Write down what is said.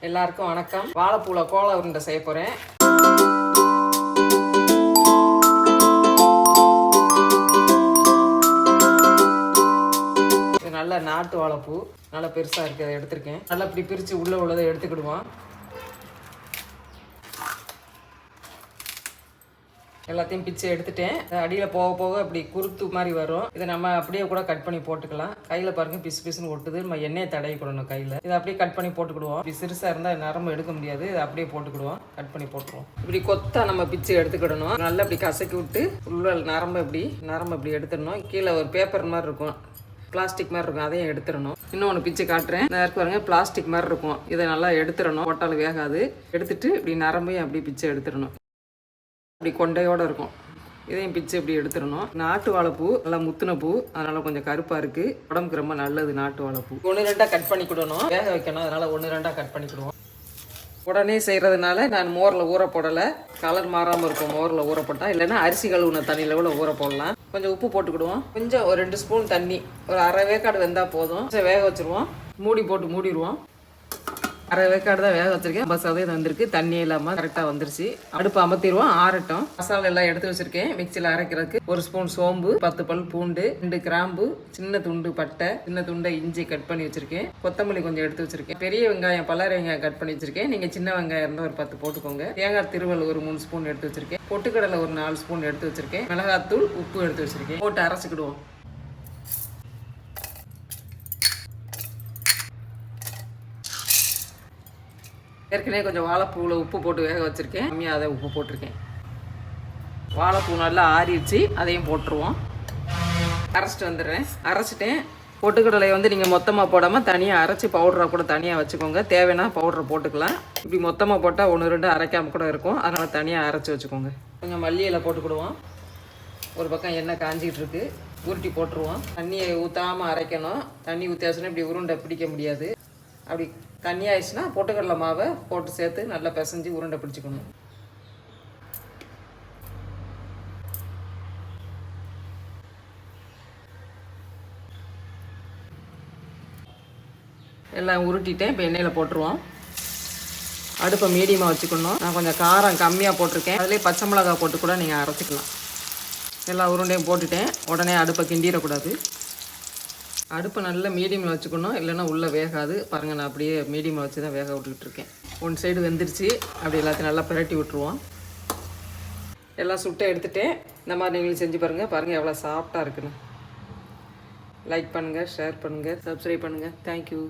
எல்லாருக்கும் வணக்கம். வாழைப்பூல கோலா உருண்டை செய்ய போறேன். இது நல்ல நாட்டு வாழைப்பூ, நல்லா பெருசா இருக்கு, அதை எடுத்திருக்கேன். நல்லா இப்படி பிரிச்சு உள்ள உள்ளதை எடுத்துக்கிடுவோம். எல்லாத்தையும் பிச்சு எடுத்துட்டேன். அடியில் போக போக அப்படி குருத்து மாதிரி வரும். இதை நம்ம அப்படியே கூட கட் பண்ணி போட்டுக்கலாம். கையில் பாருங்க பிசு பிசுன்னு ஒட்டுது. நம்ம எண்ணெயை தடவிக்கணும் கையில். இதை அப்படியே கட் பண்ணி போட்டுக்கிடுவோம். இப்படி சிறுசாக இருந்தால் நரம்பு எடுக்க முடியாது. இதை அப்படியே போட்டுக்கிடுவோம். கட் பண்ணி போட்டுருவோம். இப்படி கொத்தா நம்ம பிச்சு எடுத்துக்கிடணும். நல்லா இப்படி கசக்கி விட்டு உள்ள நரம்பு இப்படி எடுத்துடணும். கீழே ஒரு பேப்பர் மாதிரி இருக்கும், பிளாஸ்டிக் மாதிரி இருக்கும், அதையும் எடுத்துடணும். இன்னொன்று பிச்சு காட்டுறேன். நேருக்கு பாருங்க, பிளாஸ்டிக் மாதிரி இருக்கும். இதை நல்லா எடுத்துடணும். போட்டாலும் வேகாது. எடுத்துட்டு இப்படி நரம்பையும் அப்படி பிச்சு எடுத்துடணும். இப்படி கொண்டையோடு இருக்கும். இதையும் பிச்சு இப்படி எடுத்துடணும். நாட்டு வாழைப்பூ நல்லா முத்துன பூ, அதனால கொஞ்சம் கருப்பாக இருக்குது. உடம்புக்கு ரொம்ப நல்லது நாட்டு வாழைப்பூ. 1-2 கட் பண்ணிக்கிடணும். வேக வைக்கணும், அதனால 1-2 கட் பண்ணிக்கிடுவோம். உடனே செய்கிறதுனால நான் மோரில் ஊற போடலை. கலர் மாறாமல் இருக்கும் மோரில் ஊற போட்டால். இல்லைன்னா அரிசி கழுவுன தண்ணியில் கூட ஊற போடலாம். கொஞ்சம் உப்பு போட்டுக்கிடுவோம். கொஞ்சம் ஒரு 2 ஸ்பூன் தண்ணி, ஒரு அரை வேக்காடு வெந்தால் போதும். வேக வச்சுருவோம். மூடி போட்டு மூடிடுவோம். அரை வேக்காடு தான் வேக வச்சிருக்கேன். 50% வந்திருக்கு. தண்ணி இல்லாமல் கரெக்டாக வந்துருச்சு. அடுப்பு அமர்த்திடுவோம், ஆறட்டும். மசாலா எல்லாம் எடுத்து வச்சிருக்கேன். மிக்சியில் அரைக்கிறதுக்கு 1 ஸ்பூன் சோம்பு, 10 பல் பூண்டு, 2 கிராம்பு, சின்ன துண்டு பட்டை, சின்ன துண்டை இஞ்சி கட் பண்ணி வச்சிருக்கேன். கொத்தமல்லி கொஞ்சம் எடுத்து வச்சிருக்கேன். பெரிய வெங்காயம், பல்லாரி வெங்காயம் கட் பண்ணி வச்சிருக்கேன். நீங்க சின்ன வெங்காயம் இருந்தால் ஒரு 10 போட்டுக்கோங்க. தேங்காய் திருவல் ஒரு 3 ஸ்பூன் எடுத்து வச்சிருக்கேன். பொட்டுக்கடலை ஒரு 4 ஸ்பூன் எடுத்து வச்சிருக்கேன். மிளகாத்தூள், உப்பு எடுத்து வச்சிருக்கேன். போட்டு அரைச்சிக்கிடுவோம். ஏற்கனவே கொஞ்சம் வாழைப்பூவில் உப்பு போட்டு வேக வச்சுருக்கேன். கம்மியாக அதை உப்பு போட்டிருக்கேன். வாழைப்பூ நல்லா ஆறிடுச்சு, அதையும் போட்டுருவோம். அரைச்சிட்டு வந்துடுறேன். அரைச்சிட்டேன். பொட்டுக்கடலை நீங்கள் மொத்தமாக போடாமல் தனியாக அரைச்சி பவுடராக கூட தனியாக வச்சுக்கோங்க. தேவைன்னா பவுடரை போட்டுக்கலாம். இப்படி மொத்தமாக போட்டால் 1-2 அரைக்காமல் கூட இருக்கும். அதனால் தனியாக அரைச்சி வச்சுக்கோங்க. கொஞ்சம் மல்லியில் போட்டுக்கிடுவோம். ஒரு பக்கம் எண்ணெய் காஞ்சிக்கிட்டு இருக்கு. உருட்டி போட்டுருவோம். தண்ணியை ஊற்றாமல் அரைக்கணும். தண்ணி ஊற்றியாச்சுன்னா இப்படி உருண்டை பிடிக்க முடியாது. அப்படி தண்ணி ஆயிடுச்சுன்னா பொட்டுக்கடலை மாவை போட்டு சேர்த்து நல்லா பிசைஞ்சு உருண்டை பிடிச்சிக்கணும். எல்லாம் உருட்டிட்டேன். இப்போ எண்ணெயில் போட்டுருவோம். அடுப்பை மீடியமாக வச்சுக்கணும். நான் கொஞ்சம் காரம் கம்மியாக போட்டிருக்கேன். அதிலே பச்சை மிளகாய் போட்டு கூட நீங்கள் அரைச்சிக்கலாம். எல்லா உருண்டையும் போட்டுட்டேன். உடனே அடுப்பை கிண்டிடக்கூடாது. அடுப்பை நல்லா மீடியமில் வச்சுக்கணும், இல்லைன்னா உள்ளே வேகாது. பாருங்கள், நான் அப்படியே மீடியமில் வச்சு தான் வேக விட்டுக்கிட்டு இருக்கேன். 1 சைடு வெந்துருச்சு. அப்படி எல்லாத்தையும் நல்லா பிரட்டி விட்டுருவோம். எல்லாம் சுட்டை எடுத்துகிட்டேன். இந்த மாதிரி நீங்களும் செஞ்சு பாருங்கள் எவ்வளோ சாஃப்டாக இருக்குன்னு. லைக் பண்ணுங்கள், ஷேர் பண்ணுங்கள், சப்ஸ்கிரைப் பண்ணுங்கள். தேங்க்யூ.